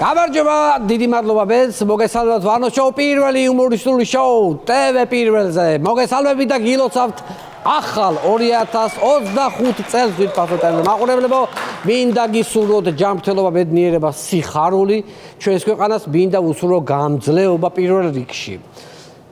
გამარჯობა, დიდი მადლობა ბენს, მოგესალმებით ვანო შოუ პირველი იუმორისტული შოუ TV პირველზე. მოგესალმებით და გილოცავთ ახალ 2025 წელს ვიფასოთ მაყურებლებო, მინდა გისურვოთ ჯანმრთელობა, ბედნიერება, სიხარული, ჩვენს ქვეყანას მინდა უსურვო გამძლეობა პირველ რიგში.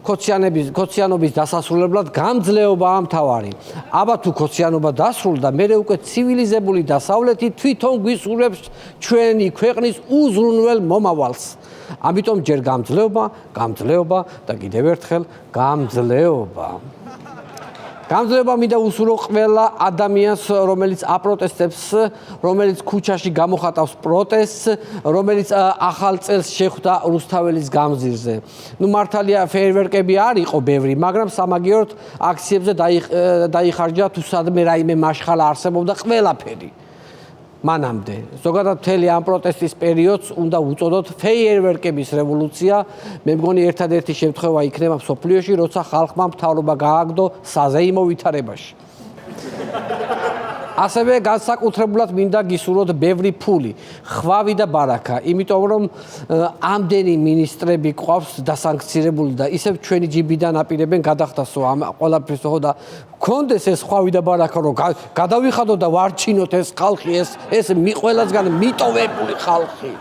ქოციანობის დასასრულებლად გამძლეობაა მთავარი. აბა თუ ქოციანობა დასრულდა, მერე უკვე ცივილიზებული დასავლეთი თვითონ გვისურვებს ჩვენი ქვეყნის უზრუნველ მომავალს. ამიტომ ჯერ გამძლეობა და კიდევ ერთხელ გამძლეობა. გამძლეობა მინდა უსურვო ყველა ადამიანს, რომელიც აპროტესტებს, რომელიც ქუჩაში გამოხატავს პროტესტს, რომელიც ახალ წელს შეხვდა რუსთაველის გამზირზე. მართალია ფეიერვერკები არ იყო ბევრი, მაგრამ სამაგიეროდ აქციებზე დაიხარჯა თუ სადმე რაიმე მაშხალა არსებობდა ყველაფერი. მანამდე ზოგადად მთელი ამ პროტესტის პერიოდს უნდა უწოდოთ ფეიერვერკების რევოლუცია. მე მგონი ერთადერთი შემთხვევა იქნება მსოფლიოში, როცა ხალხმა მთავრობა გააგდო საზეიმო ვითარებაში. ასევე განსაკუთრებულად მინდა გისურვოთ ბევრი ფული, ხვავი და ბარაკა, იმიტომ რომ ამდენი მინისტრები ყავს დასანქცირებული და ისევ ჩვენი ჯიბიდან აპირებენ გადახდასო ამ ყველაფერს და გქონდეს ეს ხვავი და ბარაკა, რომ გადავიხადოთ და ვარჩინოთ ეს ხალხი, ეს ყველასგან მიტოვებული ხალხი.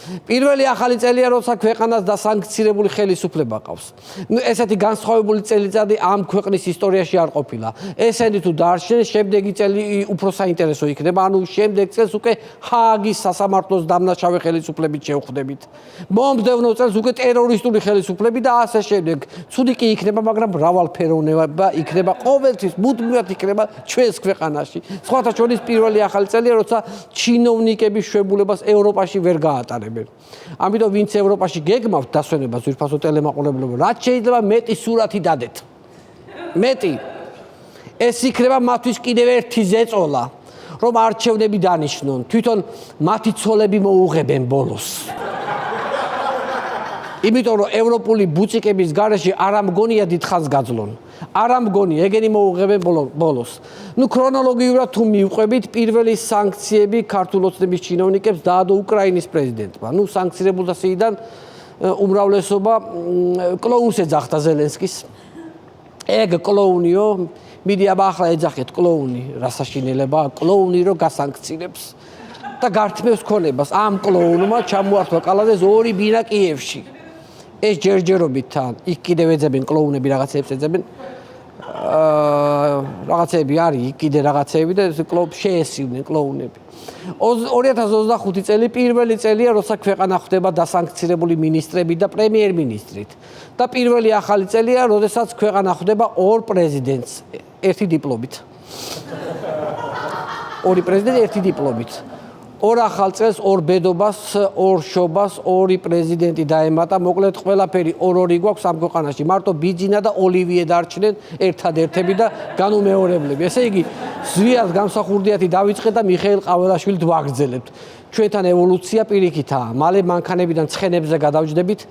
პირველი ახალი წელია, როცა ქვეყანას დასანქცირებული ხელისუფლება ყავს. ესეთი განსხვავებული წელიწადი ამ ქვეყნის ისტორიაში არ ყოფილა. ესენი თუ დაარჩნენ, შემდეგი წელი უფრო საინტერესო იქნება, ანუ შემდეგ წელს უკვე ჰააგის სასამართლოს დამნაშავე ხელისუფლებით შევხვდებით. მომდევნო წელს უკვე ტერორისტული ხელისუფლები და ასე შემდეგ. ცუდი კი იქნება, მაგრამ მრავალფეროვნება იქნება, ყოველთვის მუდმივად იქნება ჩვენს ქვეყანაში. სხვათა შორის პირველი ახალი წელია, როცა ჩინოვნიკების შვებულებას ევროპაში ვერ გაატარებენ. ამიტომ ვინც ევროპაში გეგმავთ დასვენებას ვირფასო ტელემაყურებლებო, რაც შეიძლება მეტი სურათი დადეთ. მეტი. ეს იქნება მათთვის კიდევ ერთი ზეწოლა, რომ არჩევნები დანიშნონ, თვითონ მათი ცოლები მოუღებენ ბოლოს. იმიტომ რომ ევროპული ბუწიკების გარეშე არ ამგონია დიდხანს გაძლონ. არ ამგონია, ეგენი მოუღებენ ბოლოს. ქრონოლოგიურად თუ მივყვებით, პირველი სანქციები ქართულ ოცნების ჩინოვნიკებს დაადო უკრაინის პრეზიდენტმა. სანქცირებულთა სიიდან უმრავლესობა კლოუნს ეძახდა ზელენსკის. ეგ კლოუნიო, მიდი აბა ახლა ეძახეთ კლოუნი, რა საშინელება, კლოუნი რო გასანქცირებს და გართმევს ქონებას. ამ კლოუნმა ჩამოართვა კალადეს 2 ბინა კიევში. ეს ჯერჯერობით თან იქ კიდევ ეძებენ კლოუნები, რაღაცებს ეძებენ. რაღაცები არის, იქ კიდე რაღაცები და შეესივნენ კლოუნები. 2025 წელი პირველი წელია, როცა ქვეყანა ხდება დასანქცირებული მინისტრები და პრემიერ-მინისტრით. და პირველი ახალი წელია, როდესაც ქვეყანა ხდება 2 პრეზიდენტს, 1 დიპლომით. 2 პრეზიდენტი, 1 დიპლომით. 2 ახალ წელს 2 ბედობას, 2 შობას, 2 პრეზიდენტი დაემატა. მოკლედ ყველაფერი 2-2 გვაქვს ამ ქვეყანაში. მარტო ბიძინა და ოლივიე დარჩნენ ერთადერთები და განუმეორებლები. ესე იგი, ზვიად გამსახურდიათი დავიწყეთ და მიხეილ ყაველაშვილით ვაგრძელებთ. ჩვენთან ევოლუცია პირიქითაა. მალე მანქანებიდან ცხენებზე გადავჯდებით,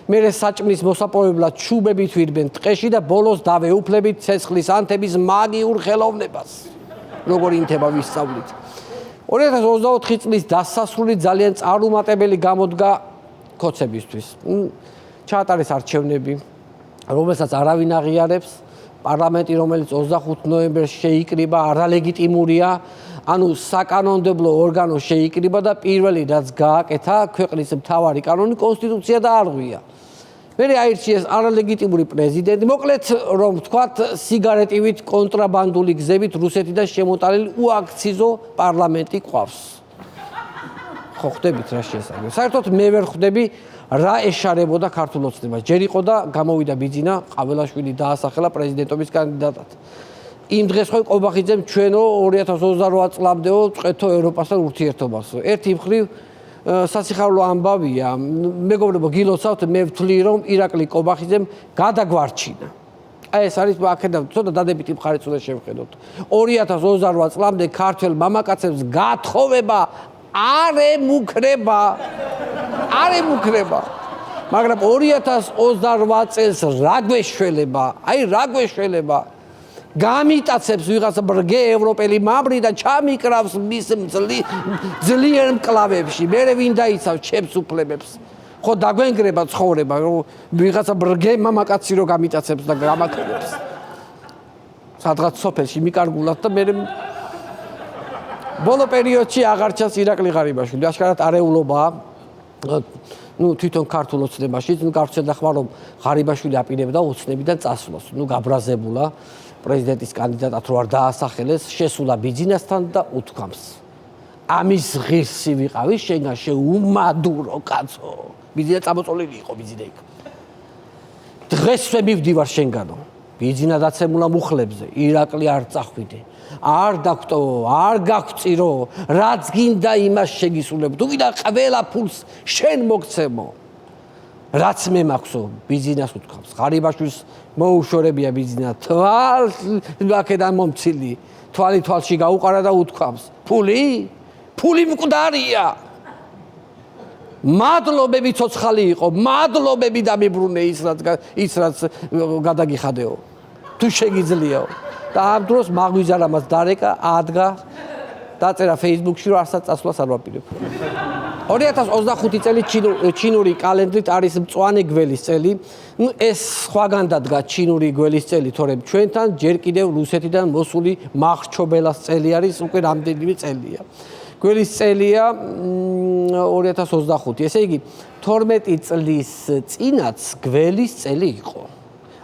მერე საჭმლის მოსაპოვებლად ჩუბებით ვირბენ ტყეში და ბოლოს დავეუფლებით ცეცხლის ანთების მაგიურ ხელოვნებას. როგორ ინთება ვისწავლით. 2024 წლის დასასრული ძალიან წარუმატებელი გამოდგა ქოცებისთვის. ჩაატარეს არჩევნები, რომელსაც არავინ აღიარებს. პარლამენტი, რომელიც 25 ნოემბერს შეიკრიბა, არალეგიტიმურია, ანუ საკანონმდებლო ორგანო შეიკრიბა და პირველი რაც გააკეთა ქვეყნის მთავარი კანონი კონსტიტუცია დაარღვია. მერე აირჩიეს არალეგიტიმური პრეზიდენტი, მოკლედ რომ ვთქვათ, სიგარეტივით კონტრაბანდული გზებით რუსეთიდან შემოტანილი უაქციზო პარლამენტი ყავს. ხო ხვდებით რა შესაძლოა. საერთოდ მე ვერ ხვდები რა ეშარებოდა ქართულ ოცნებას. ჯერ იყო და გამოვიდა ბიძინა, ყაველაშვილი დაასახელა პრეზიდენტობის კანდიდატად. იმ დღეს ხო ყობახიძემ ჩვენო 2028 წლამდეო წვეთო ევროპასთან ურთიერთობასო. ერთი მხრივ სასიხარულო ამბავია, მეგობრებო, გილოცავთ, მე ვთვლი, რომ ირაკლი ყობახიძემ გადაგვარჩინა. ეს არის აქედან ცოტა დადებითი მხარეც უნდა შევხედოთ. 2028 წლამდე ქართველ მამაკაცებს გათხოვება არ ემუქრება. მაგრამ 2028 წელს რა გვეშველება, რა გვეშველება. გამიტაცებს ვიღაცა ბრგე ევროპელი მამრი და ჩამიკრავს მის ძლიერ მკლავებში. მერე ვინ დაიცავს ჩემს უფლებებს? ხო დაგვენგრება ცხოვრება, რომ ვიღაცა ბრგე მამაკაცი რო გამიტაცებს და გამაკრებს. სადღაც სოფელში მიკარგულად და მერე ბოლო პერიოდში აღარ ჩანს ირაკლი ღარიბაშვილი. აშკარად არეულობაა. თვითონ ქართულ ოცნებაში, გარჩენდა ხმა რომ ღარიბაშვილი აპირებდა ოცნებიდან წასვლას. გაბრაზებულა პრეზიდენტის კანდიდატად რო არ დაასახელეს, შესულა ბიძინასთან და უთქვამს. ამის ღირსი ვიყავი შენგან შეუმადურო კაცო. ბიძინა წამოწოლილი იყო ბიძინა იქ. დღესვე მივდივარ შენგანო. ბიძინა დაცემულა მუხლებზე, ირაკლი არ წახვიდე. არ დაგტოვო, არ გაგწირო, რაც გინდა იმას შეგისრულებ. თუ გინდა ყველა ფულს შენ მოგცემო. რაც მე მაქვსო, ბიძინას უთქვამს. ღარიბაშვილს მოუშორებია ბიძინა, აქედან მომცილი. თვალი თვალში გაუყარა და უთქვამს. ფული მკვდარია. მადლობები ცოცხალი იყო, მადლობები დამიბრუნე ის რაც გადაგიხადეო. თუ შეგიძლიაო. და ამ დროს მაგვიზარა მას დარეკა, ადგა, დაწერა Facebook-ში, რომ არსაც წასვლას არ ვაპირებ. 2025 წელი ჩინური კალენდრით არის მწვანე გველის წელი. ეს სხვაგან დადგა ჩინური გველის წელი, თორემ ჩვენთან ჯერ კიდევ რუსეთიდან მოსული მახრჩობელას წელი არის, უკვე რამდენიმე წელია. გველის წელია 2025. ესე იგი 12 წლის წინაც გველის წელი იყო.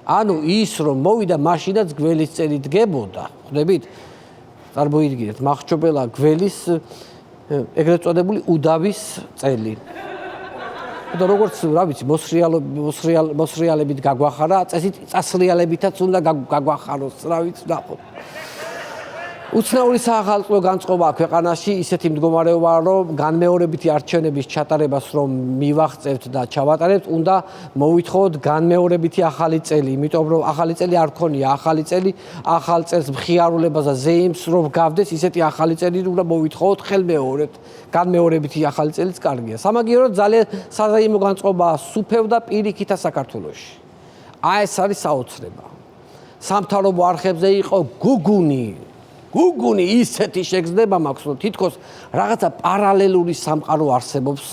ანუ ის რომ მოვიდა მაშინაც გველის წელი დგებოდა, ხვდებით? წარმოიდგინეთ, მახრჩობელა გველის ეგრეთ წოდებული უდავის წელი. და როგორც რა ვიცი, მოსრიალებით გაგვახარა, წასრიალებითაც უნდა გაგვახაროს, რა ვიცი, ნახოთ. უცნაური საახალწლო განწყობაა ქვეყანაში, ისეთი მდგომარეობაა, რომ განმეორებითი არჩევნების ჩატარებას რომ მივაღწევთ და ჩავატარებთ, უნდა მოვითხოვოთ განმეორებითი ახალი წელი, იმიტომ რომ ახალი წელი არ ქონია, ახალი წელი ახალ წელს მხიარულებას და ზეიმს რომ გავდეს, ისეთი ახალი წელი უნდა მოვითხოვოთ, ხელმეორებთ. განმეორებითი ახალი წელიც კარგია. სამაგიეროდ ძალიან საზეიმო განწყობაა სუფევ და პირიქითა საქართველოში. ეს არის საოცრება. სამთავრობო არხებზე იყო გუგუნი ისეთი შეგრძნება მაქვს, რომ თითქოს რაღაცა პარალელური სამყარო არსებობს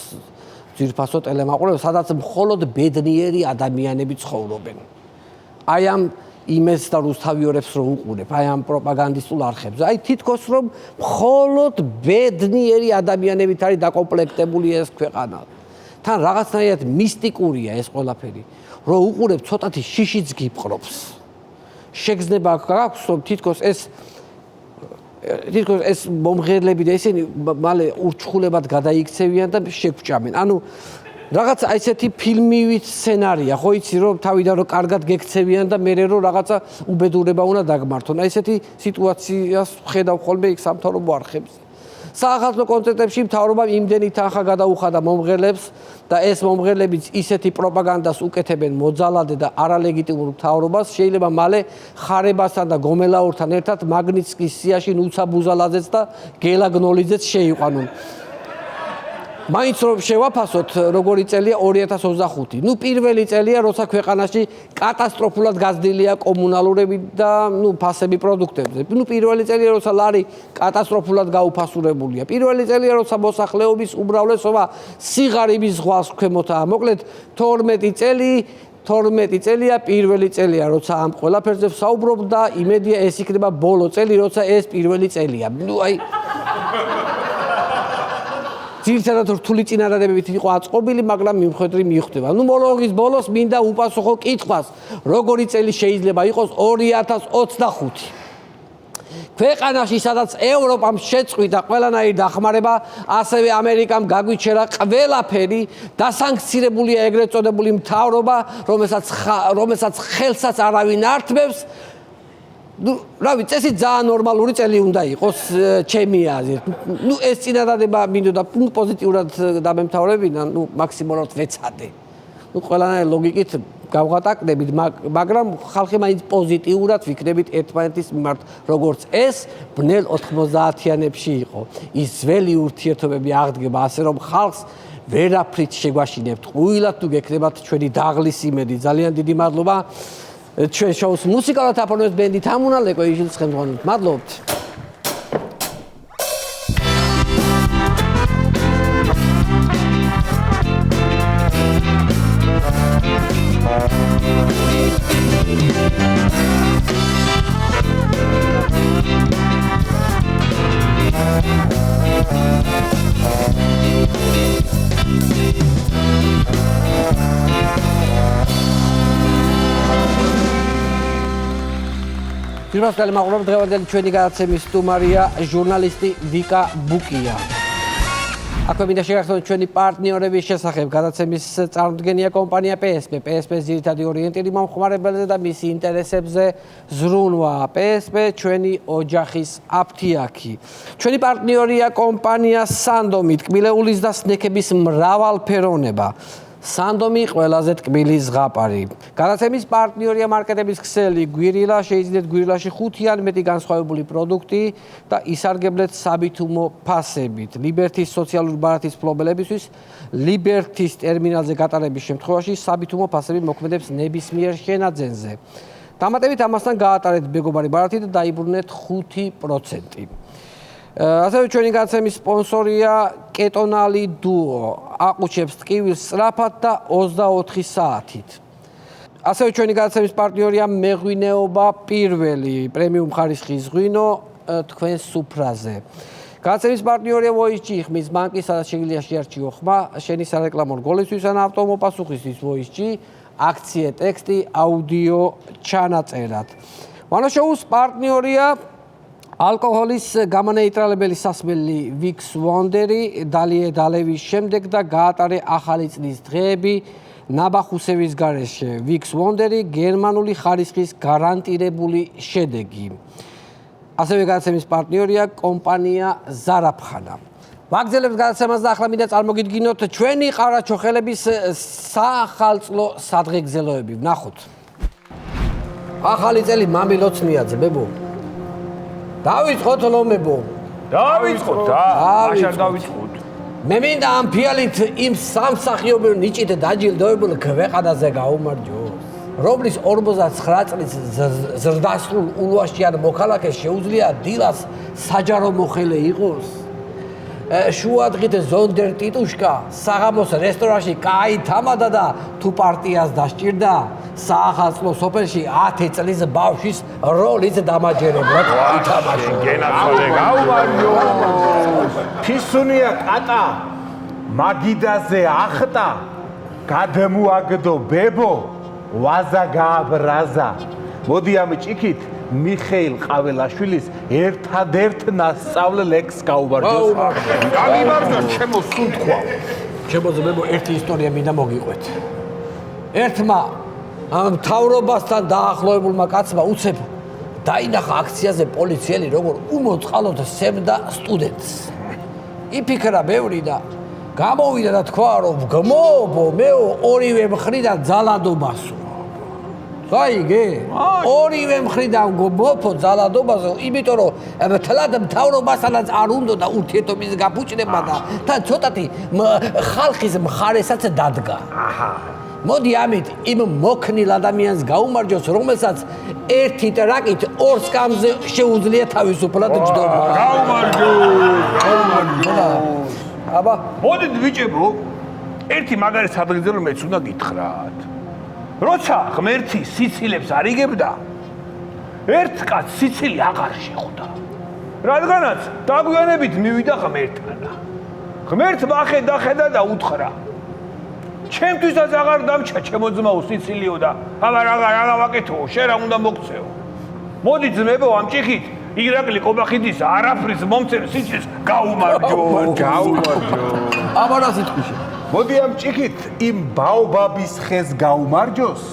ძვირფასო ტელემაყურებელს, სადაც მხოლოდ ბედნიერი ადამიანები ცხოვრობენ. აი ამ იმეს და რუსთავიორებს რო უყურებ, აი ამ პროპაგანდისტულ არხებზე, აი თითქოს რომ მხოლოდ ბედნიერი ადამიანებით არის დაკომპლექტებული ეს ქვეყანა. თან რაღაცნაირად მისტიკურია ეს ყველაფერი, რო უყურებ ცოტათი შიშიც გიპყრობს. შეგრძნება გაქვს, რომ თითქოს ეს მომღერლები და ესენი მალე ურჩხულებად გადაიქცევიან და შეგვჭამენ. ანუ რაღაცა ესეთი ფილმივით სცენარია, ხო იცი რომ თავიდან რომ კარგად გექცევიან და მერე რომ რაღაცა უბედურება უნდა დაგმართონ. აი ესეთი სიტუაციას ხედავ ხოლმე იქ სამთავრობო არხებზე. საახალწლო კონცერტებში მთავრობამ იმდენი თანხა გადაუხადა მომღერლებს და ეს მომღერლებიც ისეთი პროპაგანდას უკეთებენ მოძალადე და არალეგიტიმურ მთავრობას, შეიძლება მალე ხარებასთან და გომელაურთან ერთად მაგნიტსკის სიაში ნუცა ბუზალაძეც და გელა გნოლიძეც შეიყვანონ. მაინც რომ შევაფასოთ, როგორი წელია 2025. პირველი წელია, როცა ქვეყანაში კატასტროფულად გაზრდილია კომუნალურები და ფასები პროდუქტებზე. პირველი წელია, როცა ლარი კატასტროფულად გაუფასურებულია. პირველი წელია, როცა მოსახლეობის უმრავლესობა სიღარიბის ზღვას ქვემოთაა. მოკლედ 12 წელია, პირველი წელია, როცა ამ ყველაფერზე ვსაუბრობ და იმედია ეს იქნება ბოლო წელი, როცა ეს პირველი წელია. ძირითადად რთული წინადადებებით იყო აწყობილი, მაგრამ მიმხედვი მიხვდება. მოლოღის ბოლოს მინდა უპასუხო კითხვას, როგორი წელი შეიძლება იყოს 2025. ქვეყანაში, სადაც ევროპამ შეწყვიტა ყველანაირი დახმარება, ასევე ამერიკამ გაგვიჩერა ყველაფერი, დასანქცირებულია ეგრეთ წოდებული მთავრობა, რომელსაც ხელსაც არავინ ართმევს. რავი, წესი ძალიან ნორმალური წელი უნდა იყოს ჩემი აზრით. ეს წინადადება მინდოდა პოზიტიურად დამემთავრებინა, მაქსიმალურად ვეცადე. ყველანაირი ლოგიკით გავღატაკდებით, მაგრამ ხალხი მაინც პოზიტიურად ვიქნებით ერთმანეთის მიმართ, როგორც ეს ბნელ 90-იანებში იყო. ის ძველი ურთიერთობები აღდგება, ასე რომ ხალხს ვერაფრით შეგვაშინებთ. ყვილად თუ გექნებათ ჩვენი დაღლის იმედი. ძალიან დიდი მადლობა. ჩვენ შოუს მუსიკალურად აფორმებს ბენდი თამუნალეკო იჟილს ხელმძღვანელობით. მადლობთ. Ძირფასწველი მაყურებელს დღევანდელი ჩვენი გადაცემის სტუმარია ჟურნალისტი ვიკა ბუკია. აქვე მინდა შეგახსენოთ ჩვენი პარტნიორების შესახებ. გადაცემის წარმოდგენია კომპანია PSP. PSP-ს ძირითადი ორიენტირი მომხმარებელზე და მისი ინტერესებზე ზრუნვა. PSP ჩვენი ოჯახის აფთიაქი. ჩვენი პარტნიორია კომპანია სანდომი, ტკბილეულის და სნექების მრავალფეროვნება. სანდომი ყველაზე ტკბილი ზღაპარი. გადაცემის პარტნიორია მარკეტების ქსელი გვირილა, შეიძინეთ გვირილაში 5 ან მეტი განსხვავებული პროდუქტი და ისარგებლეთ საბითუმო ფასებით. ლიბერთის სოციალური ბარათის მფლობელებისთვის ლიბერთის ტერმინალზე გატარების შემთხვევაში საბითუმო ფასები მოქმედებს ნებისმიერ შენაძენზე. დამატებით ამასთან გაატარეთ მეგობარი ბარათი და დაიბრუნეთ 5%. ასევე ჩვენი გადაცემის სპონსორია კეტონალი დუო. აყუჩებს ტკივილს სწრაფად და 24 საათით. ასევე ჩვენი გადაცემის პარტნიორია მეღვინეობა პირველი, პრემიუმ ხარისხის ღვინო თქვენ სუფრაზე. გადაცემის პარტნიორია ვოისჯი, ხმის ბანკი, სადაც შეგიძლია შეარჩიო ხმა, შენი სარეკლამო რგოლისთვის ან ავტომოპასუხისთვის ვოისჯი, აქციე ტექსტი, აუდიო ჩანაწერად. ვანოშოუს პარტნიორია ალკოჰოლის გამონეიტრალებელი სასმელი Vicks Wonder-ი დალიე დალევის შემდეგ და გაატარე ახალი წლის დღეები ნაბახუსების გარეშე. Vicks Wonder-ი გერმანული ხარისხის გარანტირებული შედეგი. ასევე გადაცემის პარტნიორია კომპანია ზარაფხანა. ვაგზელებთ გადაცემას და ახლა მინდა წარმოგიდგინოთ ჩვენი ყარაჩოხელების საახალწლო სადღეგრძელოები. ვნახოთ. ახალი წელი მამი ლოცნიაძე, ბებო. დავიწყოთ ლომებო. დავიწყოთ და მაშინ დავიწყოთ. მე მინდა ამ ფიალით იმ სამსახიობრივ ნიჭით დაჯილდოებულ ქვეყანაზე გაუმარჯოს, რომლის 49 წლის ზრდასრულ ულვაშიან მოქალაქეს შეუძლია დილას საჯარო მოხელე იყოს. შუადღით ზონდერ ტიტუშკა საღამოს რესტორანში კაი თამადა და თუ პარტიას დასჭირდა საახალწლო სოფელში 10 წლის ბავშვის როლიც დამაჯერებლად ითამაშა. გენაცვალე გაუმარჯო. ფისუნია კატა მაგიდაზე ახტა გადმოაგდო ბებო ვაზა გააბრაზა. მოდი ამ ჭიქით მიხეილ ყაველაშვილის ერთადერთ ნასწავლე ლექს გაუმარჯოს. გამიმარჯოს ჩემო სუნთქვა. ჩემო ძმებო, ერთი ისტორია მინდა მოგიყვეთ. ერთმა ამ მთავრობასთან დაახლოებულმა კაცმა უცებ დაინახა აქციაზე პოლიციელი როგორ უმოწყალოდ სევდა სტუდენტს. იფიქრა ბევრი და გამოვიდა და თქვა რომ გმობო მეო ორივე მხრიდან ძალადობასო. გაიგე? ორივე მხრიდან გმოფო ძალადობასო, იმიტომ რომ თლად მთავრობასთანაც არ უნდა და ურთიერთობის გაფუჭდება და თან ცოტათი ხალხის მხარესაც დადგა. მოდი ამით იმ მოქნილ ადამიანს გაუმარჯოს, რომელსაც ერთი ტრაკით 2 სკამზე შეუძლია თავისუფლად ჯდომა. გაუმარჯო. აბა, მოდით ბიჭებო, ერთი მაგარი სადღეგრძელო მეც უნდა გითხრათ. როცა ღმერთი სიცილებს არ იგებდა, ერთ კაცს სიცილი აღარ შეხვდა. რადგანაც დაგვიანებით მივიდა ღმერთანა. ღმერთმა ხედა და უთხრა: ჩემთვისაც აღარ დამჩა ჩემო ძმაო სიცილიო და აღარ ვაკეთო, შენ რა უნდა მოგწეო. მოდი ძმებო ამ ჭიქით ირაკლი ყობახიძის არაფრის მომცემ სიცილს გაუმარჯო. აბა რა სიტყვიშე. მოდი ამ ჭიქით იმ ბაობაბის ხეს გაუმარჯოს,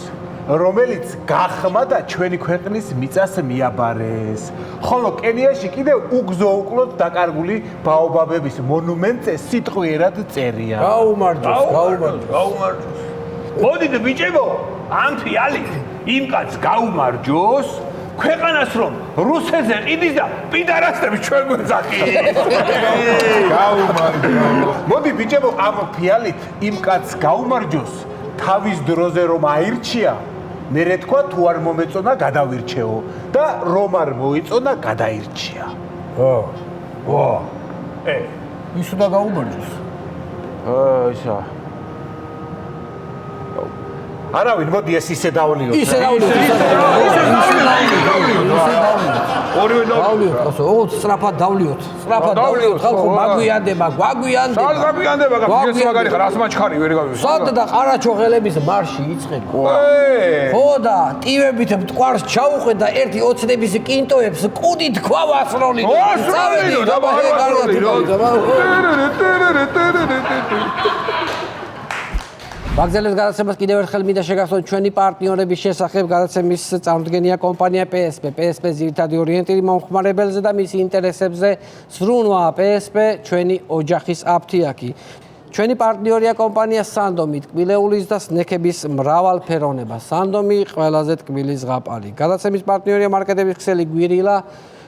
რომელიც გახმა და ჩვენი ქვეყნის მიწას მიაბარეს. ხოლო კენიაში კიდევ უგზო-უკლოდ დაკარგული ბაობაბების მონუმენტზე სიტყვიერად წერია. გაუმარჯოს. მოდით ბიჭებო, ამ ფიალით იმ კაცს გაუმარჯოს, ქვეყანას რომ რუსეთზე ყიდის და პიდარასტები ჩვენ გვეძახის. გაუმარჯო. მოდი ბიჭებო, ამ ფიალით იმ კაცს გაუმარჯოს, თავის დროზე რომ აირჩია მერე თქვა თუ არ მომეწონა გადავირჩეო და რომ არ მოიწონა გადაირჩია. ვა. ის უნდა გაუბარჯოს. ისა. არავინ, მოდი ეს ისე დავლიოთ. ისე დავლიოთ. ორივე დავლიოთ, ასე, ოღონდ სწრაფად დავლიოთ. სწრაფად დავლიოთ, ხალხო მაგვიანდება, გვაგვიანდება. სად გაგვიანდება, გაფიქრე მაგარი ხარ, ასმაჩქარი ვერ გავიშვი. სად და ყარაჩოხელების მარში იწყება. ხო და ტივებით მტკვარს ჩაუყვე და ერთი ოცნების კინტოებს კუდით თქვა ვასროლი. ვასროლი, ვაგზელებს გადაცემას კიდევ ერთხელ მინდა შეგახსოვოთ ჩვენი პარტნიორების შესახებ. გადაცემის წამდგენია კომპანია PSP. PSP ძირითადი ორიენტირი მომხმარებელზე და მის ინტერესებზე სრუნვა. PSP ჩვენი ოჯახის აფთიაქი. ჩვენი პარტნიორია კომპანია სანდომი, ტკბილეულის და სნექების მრავალფეროვნება. სანდომი ყველაზე ტკბილი ზღაპარი. გადაცემის პარტნიორია მარკეტების ქსელი გვირილა.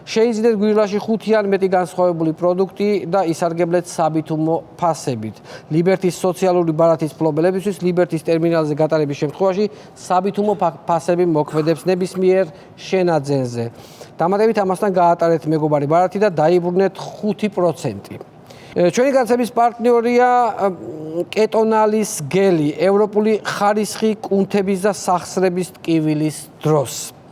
შეიძინეთ გვირილაში 5 ან მეტი განსხვავებული პროდუქტი და ისარგებლეთ საბითუმო ფასებით. ლიბერტის სოციალური ბარათის მფლობელებისთვის ლიბერტის ტერმინალზე გატარების შემთხვევაში საბითუმო ფასები მოქმედებს ნებისმიერ შენაძენზე. დამატებით ამასთან გაატარეთ მეგობარი ბარათი და დაიბრუნეთ 5%. ჩვენი გადაცემის პარტნიორია კეტონალის გელი, ევროპული ხარისხი კუნთების და სახსრების ტკივილის დროს.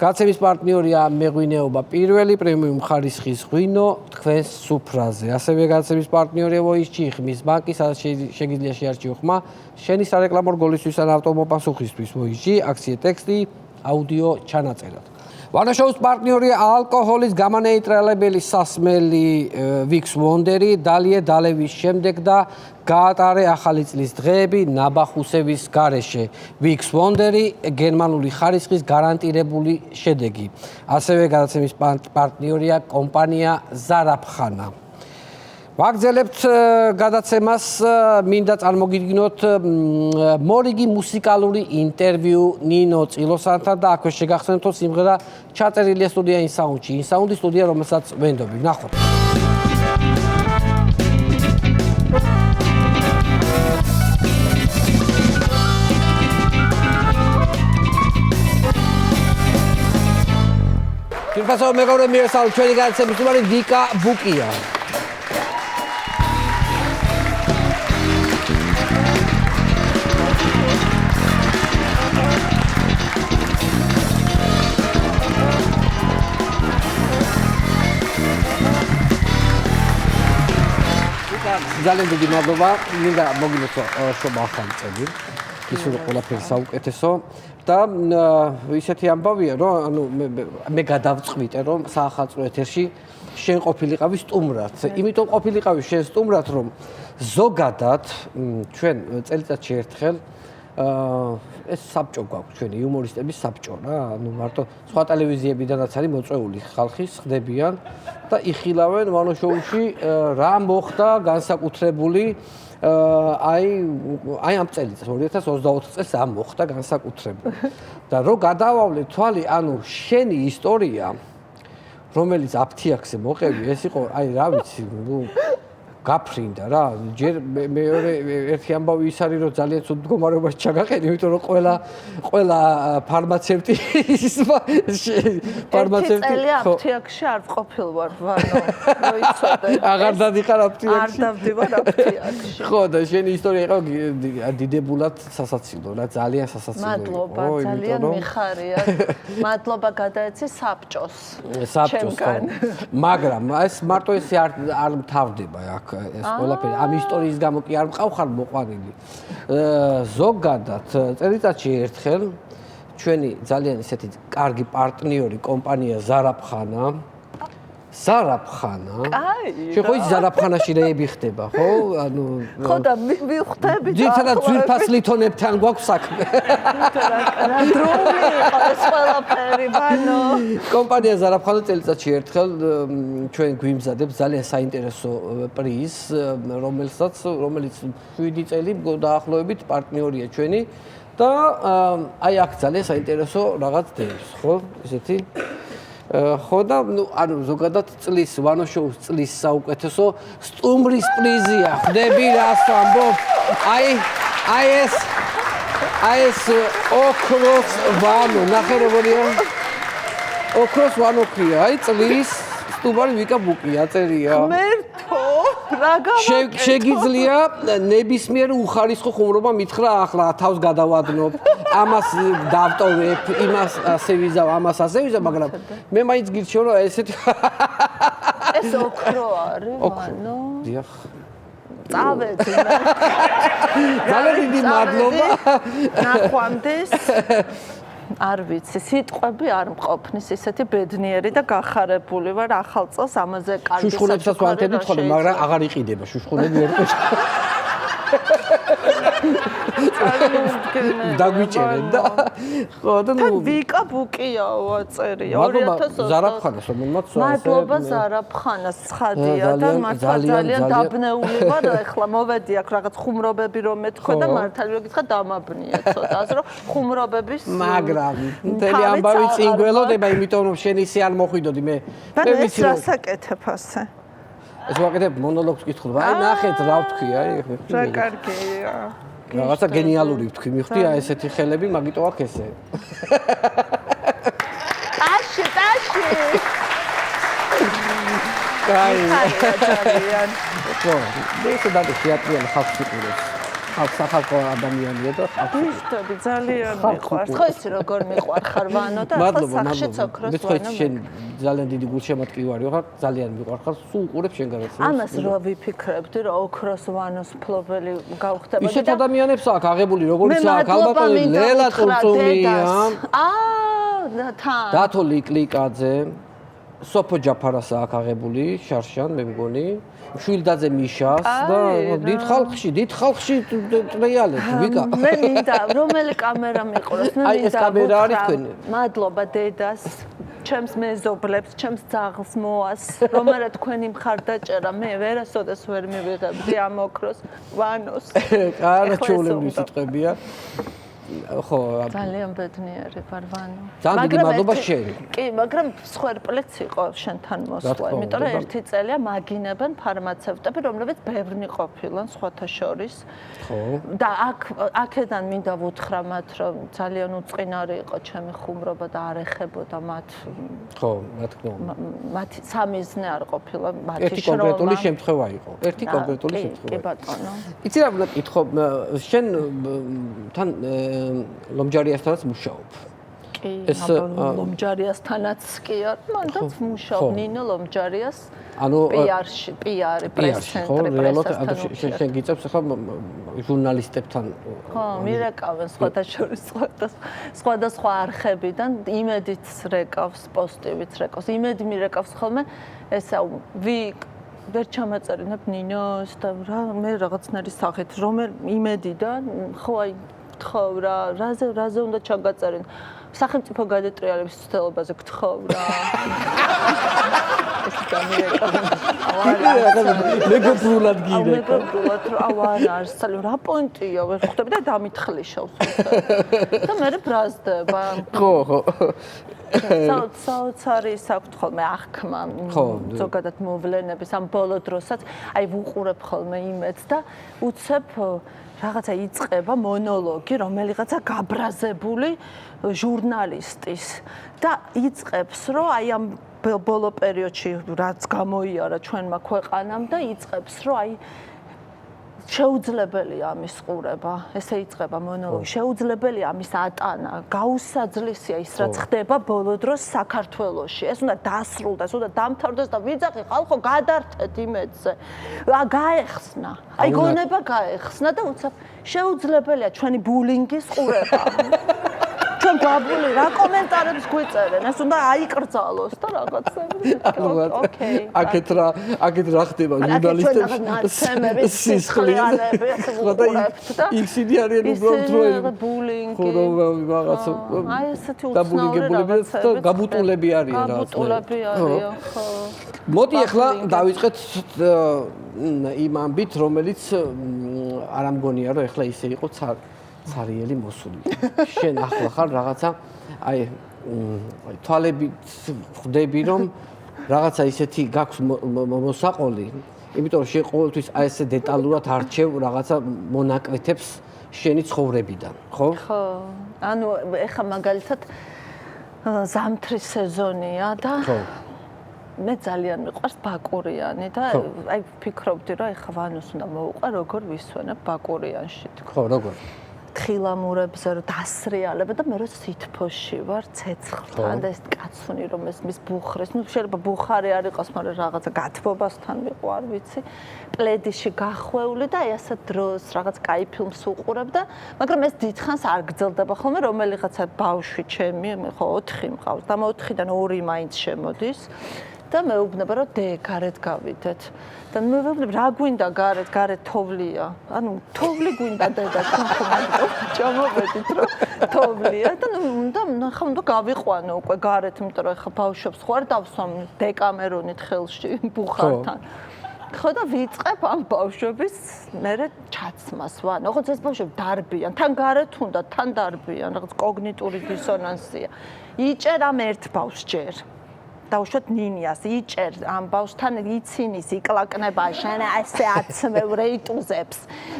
გადაცემის პარტნიორია მეღვინეობა პირველი პრემიუმ ხარისხის ღვინო თქვენს სუფრაზე. ასევე გადაცემის პარტნიორია ვოისჩი ხმის ბანკი, სადაც შეგიძლია შეარჩიო ხმა შენი სარეკლამო რგოლისთვის ან ავტომობილსუხისთვის. ვოისჩი აქცია ტექსტი, აუდიო ჩანაწერად. ვანაშოუს პარტნიორია ალკოჰოლის გამანეიტრალებელი სასმელი ვიქს ვონდერი, დალია დალევის შემდეგ და გაატარე ახალი წლის დღეები ნაბახუსების გარეშე. ვიქს ვონდერი გერმანული ხარისხის გარანტირებული შედეგი. ასევე გადაცემის პარტნიორია კომპანია ზარაფხანა. ვაგზელებთ გადაცემას, მინდა წარმოგიდგინოთ მორიგი მუსიკალური ინტერვიუ ნინო წილოსანთან და აქვე შეგახსენებთ სიმღერა ჩაწერილია სტუდია ინსაუნდში. ინსაუნდი სტუდია, რომელსაც ვენდობი. ნახოთ. ფირფასო მეგობრებო, მიესალმებით ჩვენი გადაცემის სტუმარი ვიკა ბუკია. ძალიან დიდი მადლობა. მინდა მოგილოცო შობა ახალი წელი. ისურვო ყველაფერი საუკეთესო და ისეთი ამბავია, რომ ანუ მე გადავწყვიტე, რომ საახალწლო ეთერში შენ ყოფილიყავი სტუმრად. იმიტომ ყოფილიყავი შენ სტუმრად, რომ ზოგადად ჩვენ წელიწადში ერთხელ ეს საბჭო გვაქვს, ჩვენი იუმორისტების საბჭო რა. ანუ მარტო სხვა ტელევიზიებიდანაც არის მოწვეული ხალხი, ხდებიან და იხილავენ ვანო შოუში რა მოხდა განსაკუთრებული აი ამ წელიწადს 2024 წელს ამ მოხდა განსაკუთრებული. და რო გადავავლე თვალი, ანუ შენი ისტორია, რომელიც აფთიაქზე მოყევი, ეს იყო აი რა ვიცი, გაფრინდა რა. ჯერ მეორე ერთი ამბავი ის არის, რომ ძალიან ცუდ მდგომარეობაში ჩაგაყენე, იმიტომ რომ ყველა ფარმაცევტი წელი აფთიაქში არ ვყოფილ ვარ, მოიცოდე. აღარ დადიხარ აფთიაქში? არ დავდივარ აფთიაქში. ხო, და შენი ისტორია იყო დიდებულად სასაცილო რა, ძალიან სასაცილო. მადლობა, ძალიან მიხარია. მადლობა გადაეცი საბჭოს. საბჭოს. მაგრამ ეს მარტო ესე არ მთავრდება აქ. ეს ყველაფერი ამ ისტორიის გამო კი არ მყავხარ მოყვანილი. ზოგადად წელიწადში ერთხელ ჩვენი ძალიან ისეთი კარგი პარტნიორი კომპანია ზარაფხანა. კაი. შენ ხო ის ზარაფხანაში რეები ხდება, ხო? ანუ ხო და მივხვდები. ძირითადად ძვირფას ლითონებთან გვაქვს საქმე. რა დროული იყო ეს ყველაფერი, ბანო. კომპანია ზარაფხანა წელიწადში ერთხელ ჩვენ გვიმზადებს ძალიან საინტერესო პრიზს, რომელიც 7 წელი დაახლოებით პარტნიორია ჩვენი და აი აქ ძალიან საინტერესო რაღაც დევს, ხო? ესეთი ხო და ანუ ზოგადად წლის ვანო შოუს წლის საუკეთესო სტუმრის პრიზია. ხდები რას ვამბობ? აი ეს აი ეს ოქროს ვანო, ნახე როგორია. ოქროს ვანო ქვია, აი წლის სტუბარი ვიკა ბუკია წერია. მერთო, რა გავაკეთო? შეგიძლია ნებისმიერ უხარისხო ხუმრობა მითხრა ახლა თავს გადავადნობ, ამას დავტოვებ, იმას ასე ვიზავ, ამას ასე ვიზავ, მაგრამ მე მაინც გირჩევ რომ ესეთი ეს ოქრო არის, ვანო. დიახ. წავედი. ძალიან დიდი მადლობა. ნახვამდის. არ ვიცი, სიტყვები არ მყოფნის, ისეთი ბედნიერი და გახარებული ვარ ახალ წელს ამაზე კარგი შუშხუნებსაც ვანთებდით ხოლმე, მაგრამ აღარ იყიდება შუშხუნები ვერ ყავს. დაგვიჭერენ და ხო და თან ვიკა ბუკიაო აწერია 2020. ზარაფხანას რომელმაც მადლობა ზარაფხანას ცხადია და მართლა ძალიან დაბნეული ვარ ახლა მოვედი აქ რაღაც ხუმრობები რომ მეთქვა და მართალი რომ გითხრა დამაბნია ცოტა ასე რომ ხუმრობების მაგრამ მთელი ამბავი წინ გველოდება იმიტომ რომ შენ ისე არ მოხვიდოდი მე ეს რასაკეთებ ასე ეს ვაკეთებ მონოლოგს კითხულობ აი ნახეთ რა ვთქვი აი რა კარგია რაღაცა გენიალური ვთქვი მიხვდი აი ესეთი ხელები მაგიტო აქ ესე ტაში კაი ძალიან ხო ეს დადი თეატრიან ხალხს იყურებს ხალხო ადამიანია და ხალხი ძალიან მიყვარს ხო იცი როგორ მიყვარხარ ვანო და ახლა სახშიც ოქროს ვანო შენ ძალიან დიდი გულშემატკივარი ვარ ძალიან მიყვარხარ სულ უყურებ შენ გადაცემას ამას რო ვიფიქრებდი რომ ოქროს ვანოს მფლობელი გავხდებოდი ისეთ ადამიანებს აქ აღებული როგორიც აქ ალბათონი ლელა წურწუმია დათო ლიკლიკაძე სოფო ჯაფარას აქ აღებული შარშან მე მგონი შვილდაძე მიშას და დიდ ხალხში ტრიალებს ვიკა მე მინდა რომელი კამერა მიყუროს მე მინდა ეს კამერა არის თქვენი მადლობა დედას ჩემს მეზობლებს ჩემს ძაღლს მოას რომ არა თქვენი მხარდაჭერა მე ვერასოდეს ვერ მივიღებდი ამ ოქროს ვანოს არა ჩაულებული სიტყვებია ხო ძალიან ბედნიერი ვარ ვანო ძალიან დიდი მადლობა შენ კი მაგრამ სხერპლეც იყო შენთან მოსვლა იმიტომ რომ ერთი წელია მაგინებენ ფარმაცევტები რომლებიც ბევრნი ყოფილან სხვათა შორის ხო და აქედან მინდა ვუთხრა მათ რომ ძალიან უწყინარი იყო ჩემი ხუმრობა და არ ეხებოდა მათ ხო რა თქმა უნდა მათი სამიზნე არ ყოფილა მათი ერთი კონკრეტული შემთხვევა იყო ერთი კონკრეტული შემთხვევა კი ბატონო იცი რა უნდა კითხო შენ თან ლომჯარიასთანაც მუშაობ. კი, ლომჯარიასთანაც კი არ, მანდაც მუშაობ ნინო ლომჯარიას. ანუ PR-ი, პრეს-ცენტრი, პრესასთან. შენ გიწევს ახლა ჟურნალისტებთან. ხო, მირეკავენ სხვადასხვა არხებიდან, იმედით რეკავს, პოსტივით რეკავს. იმედი მირეკავს ხოლმე, ესა ვერ ჩამაწერინებ ნინოს და რა მე რაღაცნაირი სახით, რომელ იმედიდან, ხო აი გთხოვ რა, რაზე უნდა ჩაგაწერინა? სახელმწიფო გადატრიალების ცდელობაზე გთხოვ რა. ეს გამირეკავენ. მეგობრულად გირეკავ. მეგობრულად რა არის, რა პონტია, ვერ ხვდები და დამითხლიშავს. და მე ბრაზდება. ხო. საოცარი საქვთ ხოლმე აღქმა ზოგადად მოვლენების ამ ბოლო დროსაც აი ვუყურებ ხოლმე იმედს და უცებ რაღაცა იწყება მონოლოგი რომელიღაცა გაბრაზებული ჟურნალისტის და იწყებს რომ აი ამ ბოლო პერიოდში რაც გამოიარა ჩვენმა ქვეყანამ და იწყებს რომ აი შეუძლებელია ამის ყურება, ესე იწყება მონოლოგი. შეუძლებელია ამის ატანა. გაუსაძლისია ის რაც ხდება ბოლო დროს საქართველოში. ეს უნდა დასრულდეს, უნდა დამთავრდეს და ვიძახი ხალხო გადართეთ იმედზე. გაეხსნა. აი გონება გაეხსნა და უცებ შეუძლებელია ჩვენი ბულინგის ყურება. ჩვენ გვაბული რა კომენტარებს გვიწერენ, ეს უნდა აიკრძალოს და რაღაცები. ოკეი. აქეთ რა ხდება ჟურნალისტებს სისხლიანები უყურებთ და ისინი არიან უბრალოდ ბულინგი. ხო რაღაცა აი ესეთი უცნაური რაღაცები და გაბუტულები არიან რაღაცა. გაბუტულები არიან, ხო. მოდი ახლა დავიწყეთ იმ ამბით, რომელიც არ ამგონია რომ ახლა ისე იყო цариელი მოსული. შენ ახლა ხარ რაღაცა აი თვალებით ხვდები რომ რაღაცა ისეთი გაქვს მოსაყოლი, იმიტომ რომ შენ ყოველთვის აი ესე დეტალურად არჩევ რაღაცა მონაკვეთებს შენი ცხოვრებიდან, ხო? ხო. ანუ ეხა მაგალითად ზამთრის სეზონია და მე ძალიან მიყვარს ბაკურიანი და აი ფიქრობდი რომ ეხა ვანოს უნდა მოვუყვა როგორ ვისვენებ ბაკურიანში თქო. ხო, როგორ? თხილამურებზე რომ დასრიალებ და მე რო სითფოში ვარ ცეცხლთან და ეს კაცუნი რომ ეს მის ბუხრეს, ну შეიძლება ბუხარი არ იყოს, მაგრამ რაღაცა გათბობასთან ვიყო, არ ვიცი. პლედიში გახვეული და აი ასეთ დროს რაღაც კაი ფილმს უყურებ და მაგრამ ეს დიდხანს არ გრძელდება ხოლმე, რომელიღაცა ბავშვი ჩემი, ხო 4 მყავს და 4-დან 2 მაინც შემოდის. და მეუბნება რომ გარეთ გავიდეთ და მე ვეუბნები რა გვინდა გარეთ თოვლია ანუ თოვლი გვინდა დედა ჩამოვედით რომ თოვლია და ნახავ უნდა გავიყვანო უკვე გარეთ იმიტომ რომ ეხა ბავშვებს ხო არ დავსვამ დეკამერონით ხელში ბუხართან ხო და ვიწყებ ამ ბავშვების მერე ჩაცმას ვან ოღონდ ეს ბავშვები დარბიან თან გარეთ უნდა თან დარბიან რაღაც კოგნიტური დისონანსია იჭერ ამ ერთ ბავშვს ჯერ დაუშვათ ნინიას იჭერ ამ ბავშვთან იცინის იკლაკნება შენ ასე აცმევ რეიტუზებს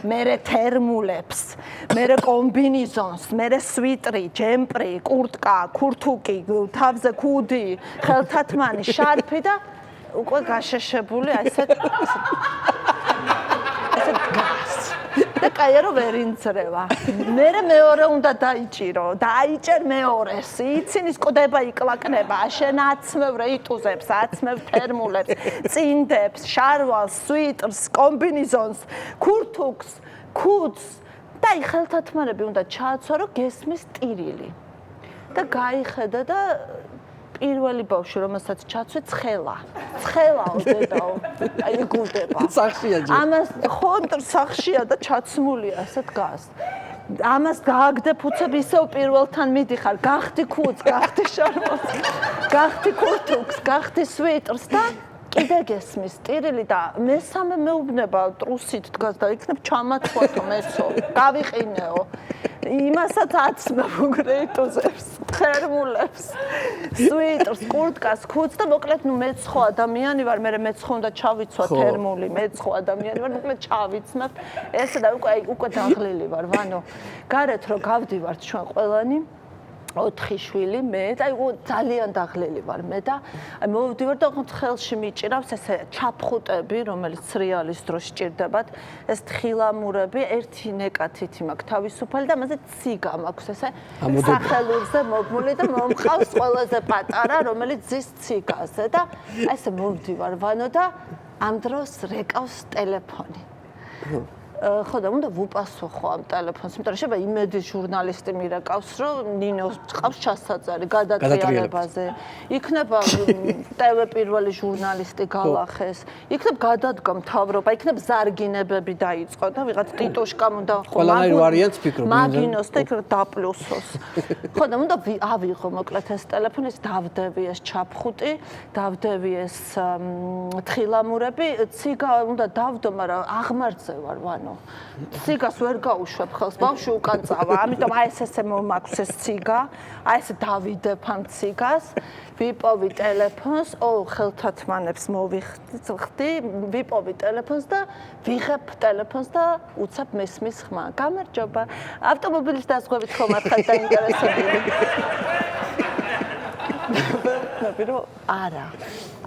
მერე თერმულებს მერე კომბინიზონს მერე სვიტრი ჯემპრი კურტკა ქურთუკი თავზე ქუდი ხელთათმანი შარფი და უკვე გაშეშებული ასეთ გას და კაი რომ ვერ ინცრევა. მერე მეორე უნდა დაიჭირო. დაიჭერ მეორეს. იცინის ყდება იკლაკნება. შენ აცმევ რეიტუზებს, აცმევ თერმულებს, წინდებს, შარვალს, სვიტრს, კომბინიზონს, ქურთუკს, ქუდს და ხელთათმანები უნდა ჩააცვა რომ გესმის ტირილი. და გაიხედა და პირველი ბავშვი რომელსაც ჩაცვე ცხელაო დედაო აი გულდება სახშია ჯერ ამას ხო სახშია და ჩაცმულია ასე დგას ამას გააგდებ უცებ ისევ პირველთან მიდიხარ გახდი ქუდს გახდი შარვალს გახდი ქურთუკს გახდი სვიტრს და კიდე გესმის ტირილი და მესამე მეუბნება ტრუსით დგას და იქნებ ჩამაცვათო მესო გავიყინეო იმასაც აცმევ რეიტუზებს, თერმულებს, სვიტრს, კურტკას, ქუდს და მოკლედ ნუ მეც ხო ადამიანი ვარ, მე მეც ხო უნდა ჩავიცვა თერმული, მეც ხო ადამიანი ვარ, მოკლედ ჩავიცმებ. ესე და უკვე დაღლილი ვარ, ვანო. გარეთ რო გავდივართ ჩვენ ყველანი 4 შვილი მე და ძალიან დაღლილი ვარ მე და მოვდივარ და ხელში მიჭირავს ესე ჩაფხუტები რომელიც სრიალის დროს სჭირდებათ ეს თხილამურები ერთი ნეკათით მაქვს თავისუფალი და მასე ციგა მაქვს ესე სახელურზე მოგმული და მომყავს ყველაზე პატარა რომელიც ზის ციგაზე და ესე მოვდივარ ვანო და ამ დროს რეკავს ტელეფონი ხო და უნდა ვუპასუხო ამ ტელეფონს, იმიტომ რომ შეიძლება იმედის ჟურნალისტი მირეკავს, რომ ნინოს ყავს ჩასაწერი გადატრიალებაზე. იქნება TV პირველი ჟურნალისტი გალახეს, იქნებ გადადგა მთავრობა, იქნებ ზარგინებები დაიწყო და ვიღაც ტიტუშკამ უნდა ხო მაგინოს და იქნებ დაპლუსოს. ხო და უნდა ავიღო მოკლედ ეს ტელეფონი, ეს დავდევი ეს ჩაფხუტი, დავდევი ეს თხილამურები, ციგა უნდა დავდო, მაგრამ აღმართზე ვარ ვანო. ციგას ვერ გაუშვებ ხელს, ბავშვი უკან წავა, ამიტომ აი ესე მომაქვს ეს ციგა, აი ესე დავიდებ ამ ციგას, ვიპოვი ტელეფონს, ხელთათმანებს მოვიხდი, ვიპოვი ტელეფონს და ვიღებ ტელეფონს და უცებ მესმის ხმა. გამარჯობა. ავტომობილის დაზღვევით ხომ არ ხარ დაინტერესებული? ნაბირო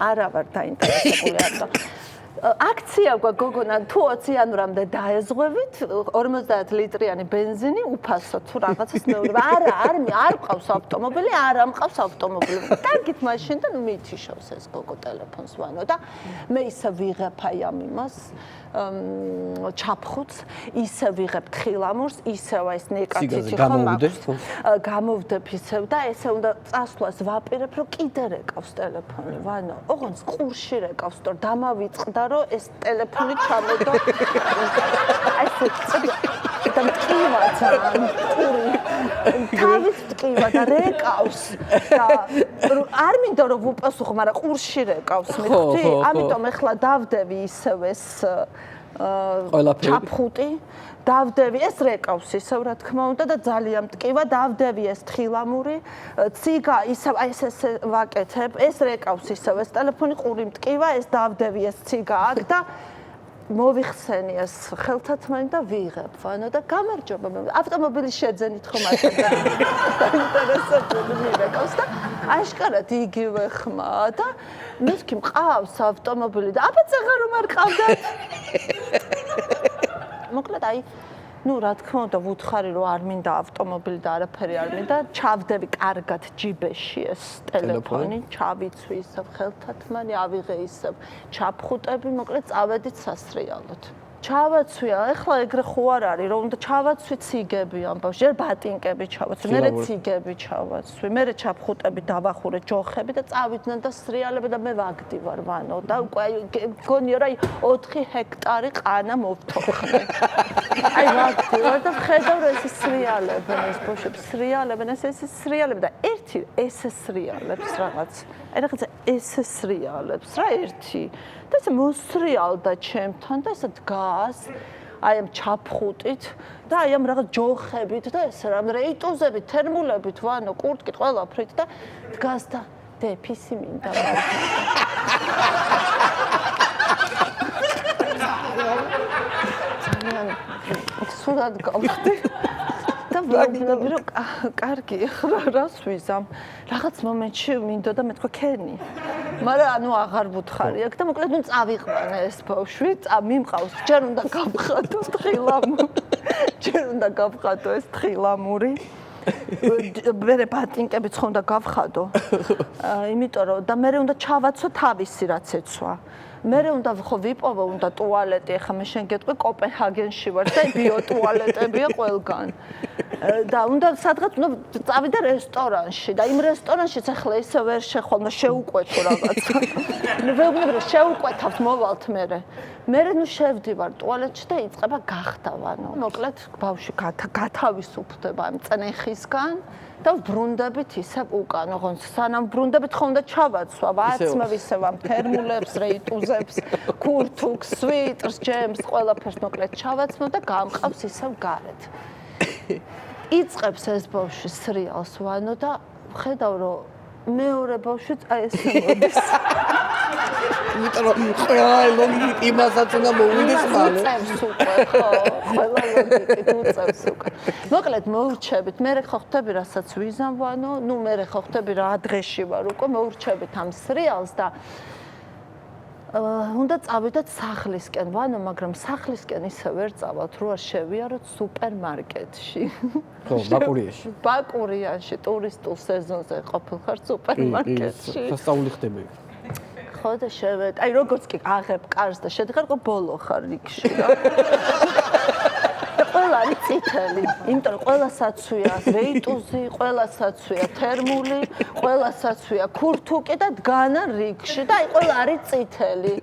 არა ვარ დაინტერესებული ამიტომ. აქცია გვაქვს გოგონა თუ 20 იანვრამდე დაეზღვევით 50 ლიტრიანი ბენზინი უფასო თუ რაღაცას მეუბნება არ მყავს ავტომობილი არ ამყავს ავტომობილი კარგით მაშინ და მითიშავს ეს გოგო ტელეფონს ვანო და მე ისე ვიღებ აი ამ იმას ჩაფხუტს ისე ვიღებ თხილამურს ისევ ეს ნეკათით ხომ გამოვდებ ისევ და ესე უნდა წასვლას ვაპირებ რომ კიდე რეკავს ტელეფონი ვანო ოღონდ ყურში რეკავს თორ დამავიწყდა რომ ეს ტელეფონი ჩამოდო ესე და მტკივა ძალიან ყური თავის მტკივა და რეკავს და არ მინდა რომ ვუპასუხო მაგრამ ყურში რეკავს მეთქი ამიტომ ეხლა დავდევი ისევ ეს ჩაფხუტი დავდევი ეს რეკავს ისევ რა თქმა უნდა და ძალიან მტკივა დავდევი ეს თხილამური ციგა ისევ აი ესე ვაკეთებ ეს რეკავს ისევ ეს ტელეფონი ყური მტკივა ეს დავდევი ეს ციგა აქ და მოვიხსენი ეს ხელთათმანი და ვიღებ, ანუ და გამარჯობა. ავტომობილის შეძენით ხომ აკეთებ. დაინტერესებული მივეკავს და აშკარად იგივე ხმა და მეთქი მყავს ავტომობილი და აბა წაღარ რომ არ ყავდათ. მოკლედ აი ну, რა თქმა უნდა, ვუთხარი რომ არ მინდა ავტომობილი და არაფერი არ მინდა, ჩავდები კარგად ჯიბეში ეს ტელეფონი, ჩავიცვი ისევ ხელთათმანი, ავიღე ისევ ჩაფხუტები, მოკლედ წავედით სასრიალოდ. ჩავაცვია, ეხლა ეგრე ხო არ არის, რომ უნდა ჩავაცვი ციგები ამბავს, ჯერ ბატინკები ჩავაცვი, მერე ციგები ჩავაცვი, მერე ჩაფხუტები დავახურე ჯოხები და წავიდნენ და სრიალები და მე ვაგდივარ ვანო და უკვე გონია რა 4 ჰექტარი ყანა მოვთოხნე. აი ვაგდივარ და ხედავ რომ ეს სრიალებენ ეს ბოშებს სრიალებენ ეს სრიალები და ერთი ეს სრიალებს რაღაც. აი რაღაც ეს სრიალებს რა ერთი და ეს მოსრიალდა ჩემთან და ესე დგას აი ამ ჩაფხუტით და აი ამ რაღაც ჯოხებით და ეს რამ რეიტუზებით, თერმულებით, ვანო, კურტკით, ყველაფრით და დგას და დეფისი მინდა. სულად გავხდი და ვიგნები რომ კარგი ახლა რას ვიზამ რაღაც მომენტში მინდოდა მეთქვა ქენი მაგრამ ანუ აღარ ვუთხარი აქ და მოკლედ ნუ წავიყვანე ეს ბავშვი მიმყავს ჯერ უნდა გავხატო ეს თხილამური მერე ბატინკებიც ხომ და გავხადო იმიტომ რომ და მერე უნდა ჩავაცო თავისი რაც ეცვა მერე უნდა ხო ვიპოვო უნდა ტუალეტი ახლა მე შენ გეტყვი კოპენჰაგენში ვარ და ბიო ტუალეტებია ყველგან და უნდა სადღაც უნდა წავიდე რესტორანში და იმ რესტორანშიც ახლა ისე ვერ შეხვალ შეუკვეთო რაღაცა ვეუბნები რომ შეუკვეთავთ მოვალთ მერე ნუ შევდივარ ტუალეტში და იწყება გახდავანო მოკლედ ბავშვი გათავისუფლდება ამ წნეხისგან და ბრუნდებით ისევ უკან, ოღონდ სანამ ბრუნდებით ხომ და ჩავაცვა, ვაცმევ ისევ ამ თერმულებს, რეიტუზებს, კურთუქს, სვიტრს, ჯემს, ყველაფერს მოკლედ ჩავაცმევ და გამყავს ისევ გარეთ. იწყებს ეს ბავშვი სრიალს ვანო და ხედავ რომ მეორე ბავშვიც აი ესე მოდის. იმიტომ რომ ყველა ლოგიკით იმასაც უნდა მოვიდეს მალე. უწევს უკვე, ხო, ყველა ლოგიკით უწევს უკვე. მოკლედ მოურჩებით, მე ხო ხტები რასაც ვიზამ ვანო, ნუ მე ხო ხტები რა დღეში ვარ უკვე, მოურჩებით ამ სრიალს და უნდა წავიდეთ სახლისკენ, ვანო, მაგრამ სახლისკენ ისე ვერ წავალთ, რო არ შევიაროთ სუპერმარკეტში. ხო, ბაკურიაში. ბაკურიაში, ტურისტულ სეზონზე ყოფილ ხარ სუპერმარკეტში. სასწაული ხდება. ხო და შევედ, აი როგორც კი აღებ კარს და შედიხარ, ყო ბოლო ხარ რიგში რა. ყველა არის წითელი, იმიტომ რომ ყველა საცვია რეიტუზი, ყველა საცვია თერმული, ყველა საცვია ქურთუკი და დგანა რიგში და აი ყველა არის წითელი.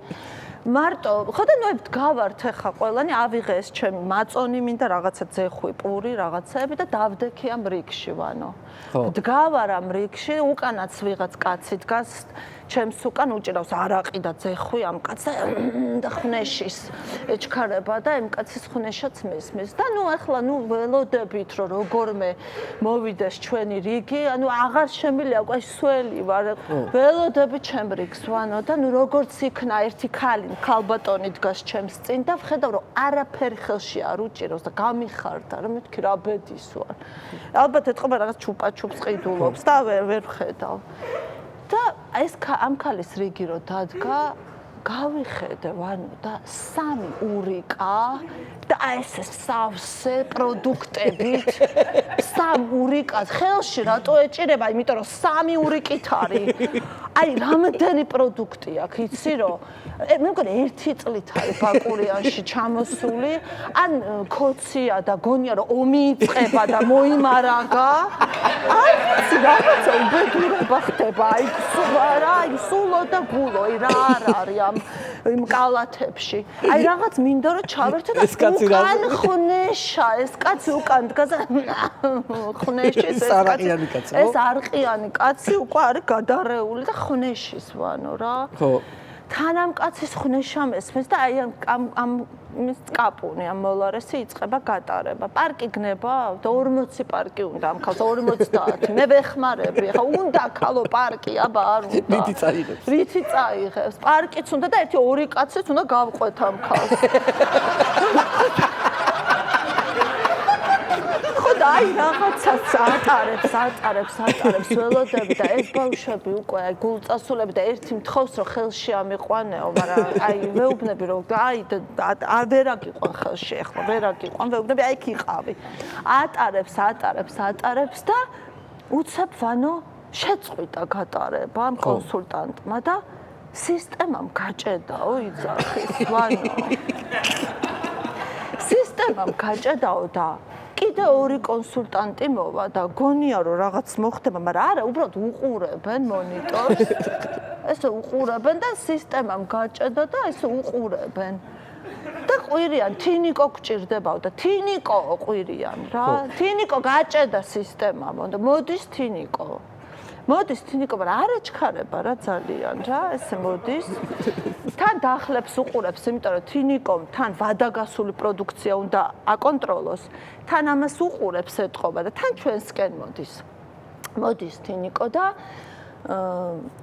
მარტო, ხო და ნუ დგავართ ახლა ყველანი, ავიღე ეს ჩემი მაწონი მინდა რაღაცა ძეხვი, პური, რაღაცაები და დავდექი ამ რიგში ვანო. დგავარ ამ რიგში, უკანაც ვიღაც კაცი დგას ჩემს უკან უჭირავს არაყი და ძეხვი ამ კაცს და ხნეშის ეჩქარება და იმ კაცის ხნეშაც მესმის და ნუ ახლა ნუ ველოდებით რომ როგორმე მოვიდეს ჩვენი რიგი ანუ აღარ შემილია უკვე სველი ვარ ველოდები ჩემ რიგს ვანო და ნუ როგორც იქნა ერთი ქალბატონი დგას ჩემს წინ და ვხედავ რომ არაფერი ხელში არ უჭირავს და გამიხარდა რომ მეთქი რა ბედის ვარ ალბათ ეთყობა რაღაც ჩუპაჩუპს ყიდულობს და ვერ ვხედავ და ეს ამ ქალის რიგი რო დადგა გავიხედე ვანო და 3 ურიკა და ეს სავსე პროდუქტებით 3 ურიკას ხელში რატო ეჭირება იმიტომ რომ 3 ურიკით არის აი რამდენი პროდუქტი აქვს იცი რომ მე მგონი 1 წლით არის ბაკურიანში ჩამოსული ან ქოცია და გონია რომ ომი იწყება და მოიმარაგა აი ვიცი რაღაცა უბედურება ხდება აი სულო და გულო რა არ არის იმ კალათებში აი რაღაც მინდა რომ ჩავერთო და უკან ხნეშა ეს კაცი უკან დგას ხნეში ეს არყიანი კაცი უკვე არის გადარეული და ხნეშის ვანო რა ხო თან ამ კაცის ხნეშა მესმის და აი ამ მის კაპუნი ამ მოლარესი იწყება გატარება. პარკი გნება და 40 პარკი უნდა ამ ხალხს 50. მე ვეხმარები. ხა უნდა ხალო პარკი, აბა არ უნდა. რითი წაიღებს? რითი წაიღებს? პარკიც უნდა და ერთი ორი კაციც უნდა გავყვეთ ამ ხალხს. აი რაღაცას ატარებს ველოდები და ეს ბავშვები უკვე აი გულწასულები და ერთი მთხოვს რომ ხელში ამიყვანეო, მაგრამ აი ვეუბნები რომ აი ვერ აგიყვან ხელში ახლა ვერ აგიყვან ვეუბნები აი იქ იყავი. ატარებს და უცებ ვანო შეწყვიტა გატარება ამ კონსულტანტმა და სისტემამ გაჭედაო იძახის ვანო. სისტემამ გაჭედაო და კიდე ორი კონსულტანტი მოვა და გონია რომ რაღაც მოხდება, მაგრამ არა, უბრალოდ უყურებენ მონიტორს. ესე უყურებენ და სისტემამ გაჭედა და ესე უყურებენ. და ყვირიან, თინიკო გჭირდებაო და თინიკო ყვირიან რა. თინიკო გაჭედა სისტემამ და მოდის თინიკო. მოდის თინიკო, მაგრამ არ ეჩქარება რა ძალიან რა, ესე მოდის. თან დახლებს უყურებს, იმიტომ რომ თინიკომ თან ვადაგასული პროდუქცია უნდა აკონტროლოს. თან ამას უყურებს ეთყობა და თან ჩვენსკენ მოდის. მოდის თინიკო და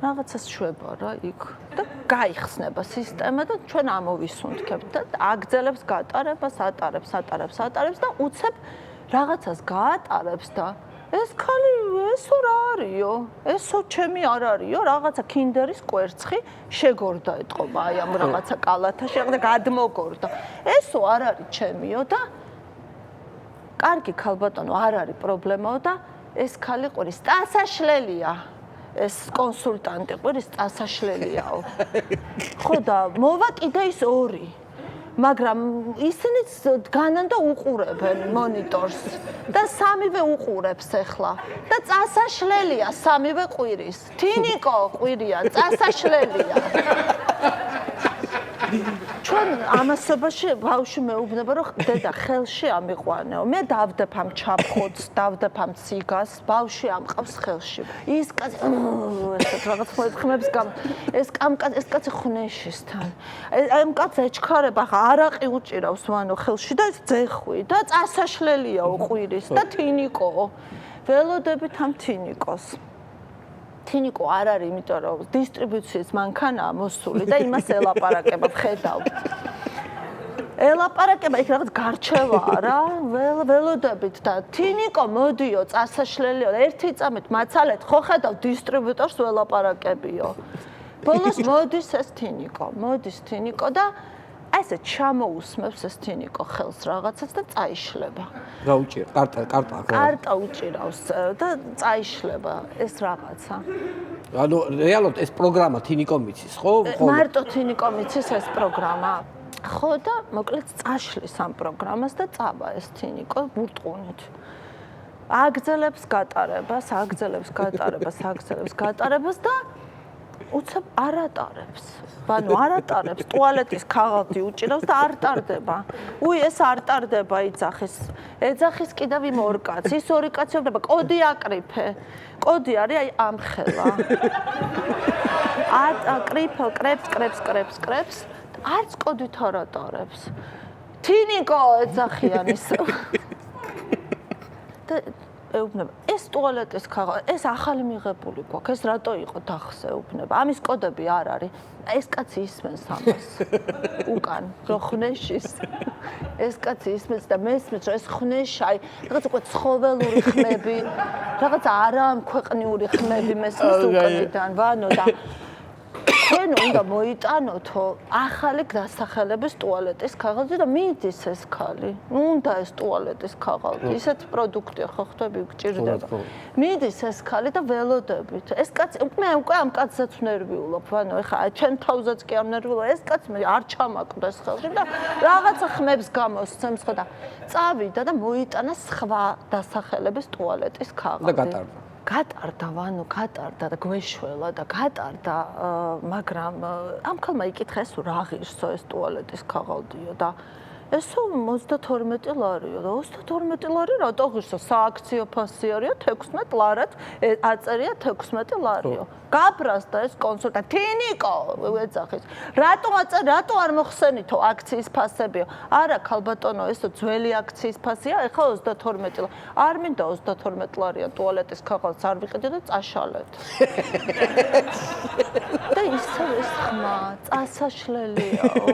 რაღაცას შვება რა იქ და გაიხსნება სისტემა და ჩვენ ამოვისუნთქებთ და აგძელებს გატარებას, ატარებს და უცებ რაღაცას გაატარებს და ეს ხალი ესო რა არისო? ესო ჩემი არ არისო? რაღაცა კინდერის კვერცხი შეგორდა ეთყობა აი ამ რაღაცა კალათაში და გადმოგორდა. ესო არ არის ჩემიო და კარგი ქალბატონო არ არის პრობლემაო და ეს ხალი ყვირის წასაშლელია. ეს კონსულტანტი ყვირის წასაშლელიაო. ხო და მოვა კიდე ის ორი. მაგრამ ისინიც დგანან და უყურებენ მონიტორს და სამივე უყურებს ახლა და წასაშლელია სამივე ყვირის. თინიკო ყვირია, წასაშლელია. ჩვენ ამასობაში ბავშვი მეუბნება რომ დედა ხელში ამიყვანეო. მე დავდებ ამ ჩაფხოts, დავდებ ამ ციგას, ბავშვი ამყავს ხელში. ის კაცი ესეთ რაღაც ხმებს ეს კაცი ხუნეშისთან. ამ კაცს ეჩქარება ხა არაყი უჭირავს ვანო ხელში და ეს ძეხვი და წასაშლელიაო ყვირის და თინიკო. ველოდებით ამ თინიკოს. თინიკო არ არის, იმიტომ რომ დისტრიბუციის მანქანაა მოსული და იმას ელაპარაკება ხედავთ. ელაპარაკება იქ რაღაც გარჩევაა რა, ველოდებით და თინიკო მოდიო წასაშლელიო და ერთი წამით მაცალეთ ხო ხედავ დისტრიბუტორს ველაპარაკებიო. ბოლოს მოდის ეს თინიკო და აი ესე ჩამოусმებს ეს თინიკო ხელს რაღაცას და წაიშლება. გაუჭირა, კარტა უჭირავს და წაიშლება ეს რაღაცა. ანუ რეალურად ეს პროგრამა თინიკომ იცის, ხო? მარტო თინიკომ იცის ეს პროგრამა. ხო და მოკლედ წაშლის ამ პროგრამას და წავა ეს თინიკო ბურტყუნით. აგძელებს გატარებას და უცებ არ ატარებს. ანუ არ ატარებს, ტუალეტის ქაღალდი უჭირავს და არ ტარდება. ეს არ ტარდება ეძახის კიდევ იმ ორ კაცს. ის ორი კაცი უბნება, კოდი აკრიფე. კოდი არის აი ამ ხელა. აკრიფე, კრებს. არც კოდით არ ატარებს. თინიკო ეძახიან ის. და ეუბნება, ეს ტუალეტის ქაღალდი, ეს ახალი მიღებული გვაქვს, ეს რატო იყო დახს ეუბნება. ამის კოდები არ არის. ეს კაცი ისმენს ამას. უკან, რო ხნეშის. ეს კაცი ისმენს და მესმის, რომ ეს ხნეში, აი, რაღაც უკვე ცხოველური ხმები, რაღაც არამქვეყნიური ხმები მესმის უკანიდან, ვანო და ჩვენ უნდა მოიტანოთო ახალი დასახელების ტუალეტის ქაღალდი და მიდის ეს ხალი. უნდა ეს ტუალეტის ქაღალდი, ისეთი პროდუქტია ხო ხვდები გჭირდება. მიდის ეს ხალი და ველოდებით. ეს კაცი მე უკვე ამ კაცსაც ნერვიულობ, ვანო ეხა ჩვენ თავზეც კი ამ ნერვიულობ. ეს კაცი მე არ ჩამაკვდეს ხელში და რაღაცა ხმებს გამოსცემს ხო და წავიდა და მოიტანა სხვა დასახელების ტუალეტის ქაღალდი. გატარდა და გვეშველა და გატარდა, მაგრამ ამ ხალმა იკითხა ეს რა ღირსო ეს ტუალეტის ქაღალდიო და ესო 32 ლარიო და 32 ლარი რატო ღირსო სააქციო ფასი არისო 16 ლარად აწერია 16 ლარიო გაბრას და ეს კონსულტანტ თინიკო ეძახის რატო არ მოხსენითო აქციის ფასებიო არა ქალბატონო ესო ძველი აქციის ფასია ეხლა 32 ლარი არ მინდა 32 ლარია ტუალეტის ქაღალდს არ ვიყიდე და წაშალეთ და ისე ეს ხმა წასაშლელიაო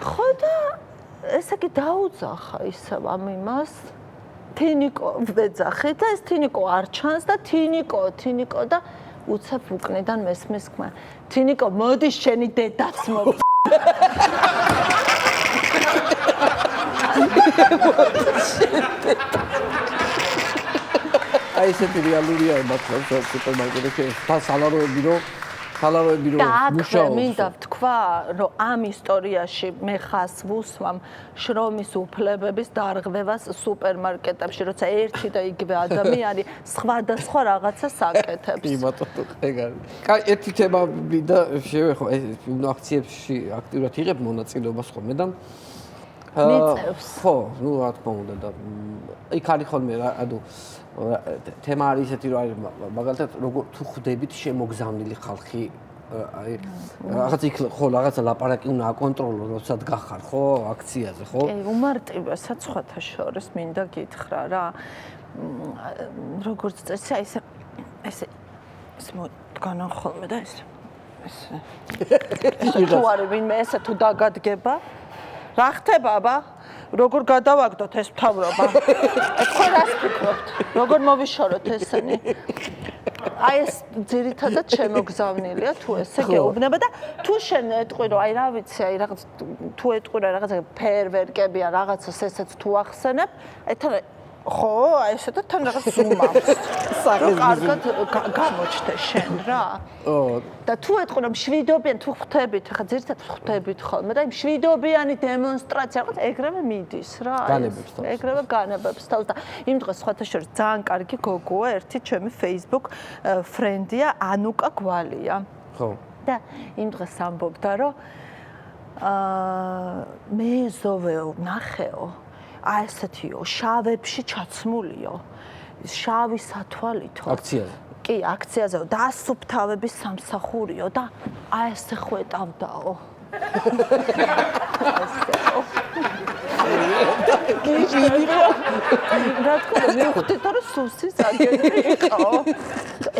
ხო და ესე კი დაუძახა ისევ ამ იმას თინიკო ვეძახე და ეს თინიკო არ ჩანს და თინიკო და უცებ უკნიდან მესმის ხმა თინიკო მოდი შენი დედაც აი ესეთი რეალურია მართლა სუპერმარკეტებში სალაროები რომ მუშაობს. მინდა ვთქვა, რომ ამ ისტორიაში მე ხას ვუსვამ შრომის უფლებების დარღვევას სუპერმარკეტებში, როცა ერთი და იგივე ადამიანი სხვადასხვა რაღაცას აკეთებს. კი ბატონო, ეგარი. კაი, ერთი თემა მინდა შევეხო, ეს აქციებში აქტიურად იღებ მონაწილეობას ხოლმე და მიწევს. ხო, ნუ რა თქმა უნდა და იქ არის ხოლმე ანუ თემა არის ისეთი რომ არის მაგალითად როგორ თუ ხვდებით შემოგზავნილი ხალხი აი რაღაც იქ ხო რაღაცა ლაპარაკი უნდა აკონტროლო როცა დგახარ ხო აქციაზე ხო კი უმარტივესაც სხვათა შორის მინდა გითხრა რა როგორც წესი აი ეს დგანან ხოლმე და ეს თუ არის ვინმე ესე თუ დაგადგება რა ხდება აბა როგორ გადავაგდოთ ეს მთავრობა? თქვენ რას ფიქრობთ? როგორ მოვიშოროთ ესენი? აი ეს ძირითადად შემოგზავნილია თუ ესე გეუბნება და თუ შენ ეტყვი რომ აი რა ვიცი აი რაღაც თუ ეტყვი რომ რაღაცა ფეერვერკები ან რაღაცას ესეც თუ ახსენებ, აი თან ხო, აი ესე და თან რაღაც ზუმავს. რომ კარგად გამოჩნდე შენ რა. და თუ ეტყვი რომ შვიდობიან თუ ხვდებით, ხა ძირითადად ხვდებით ხოლმე და იმ შვიდობიანი დემონსტრაცია რაღაც ეგრევე მიდის რა. განებებს თავს. ეგრევე განებებს თავს და იმ დღეს სხვათა შორის ძალიან კარგი გოგოა, ერთი ჩემი Facebook ფრენდია ანუკა გვალია. ხო. და იმ დღეს ამბობდა რომ მე ზოვეო ნახეო აი ესეთიო შავებში ჩაცმულიო შავი სათვალითო აქციაზე კი აქციაზეო და ასუფთავების სამსახურიო და აი ესე ხვეტავდაო რა თქმა უნდა მივხვდით რომ სუსის აგენტი იყო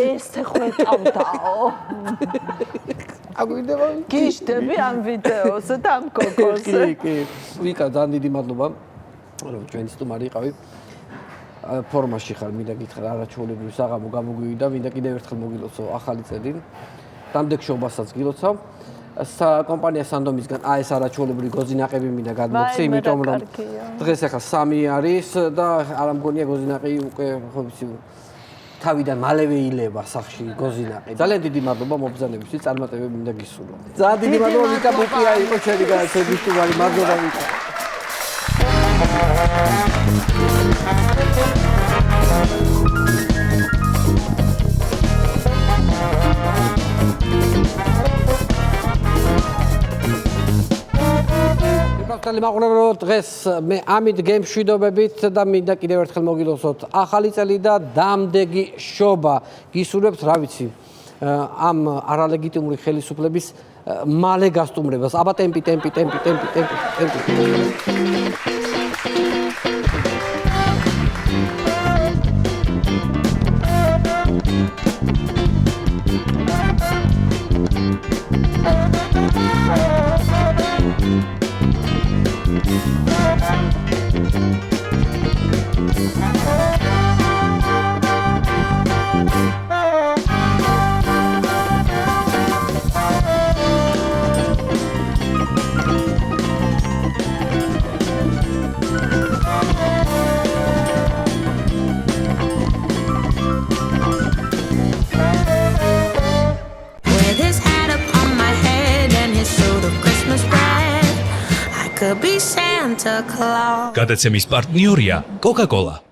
ესე ხვეტავდაო აგვიდება გიშდები ამ ვიდეოზე და ამ გოგოზე კი ვიკა ძალიან დიდი მადლობა რომ ჩვენი სტუმარი იყავი ფორმაში ხარ მინდა გითხრა არაჩვეულებრივი საღამო გამოგვივიდა მინდა კიდევ ერთხელ მოგილოცო ახალი წელი დამდეგ შობასაც გილოცავ კომპანია სანდომისგან აი ეს არაჩვეულებრივი გოზინაყები მინდა გადმოგცე იმიტომ რომ დღეს ახლა 3 არის და არ ამგონია გოზინაყი უკვე ხო ვიცი თავიდან მალევე ილება სახში გოზინაყი ძალიან დიდი მადლობა მობრძანებისთვის წარმატებები მინდა გისურვო ძალიან დიდი მადლობა ვიკა ბუკია იყო ჩვენი განაცხადის სტუმარი მადლობა ვიკა კაცალი მაყურებელო დღეს მე ამით გემშვიდობებით და მინდა კიდევ ერთხელ მოგილოცოთ ახალი წელი და დამდეგი შობა გისურვებთ რა ვიცი ამ არალეგიტიმური ხელისუფლების მალე გასტუმრებას აბა ტემპი გადაცემის პარტნიორია Coca-Cola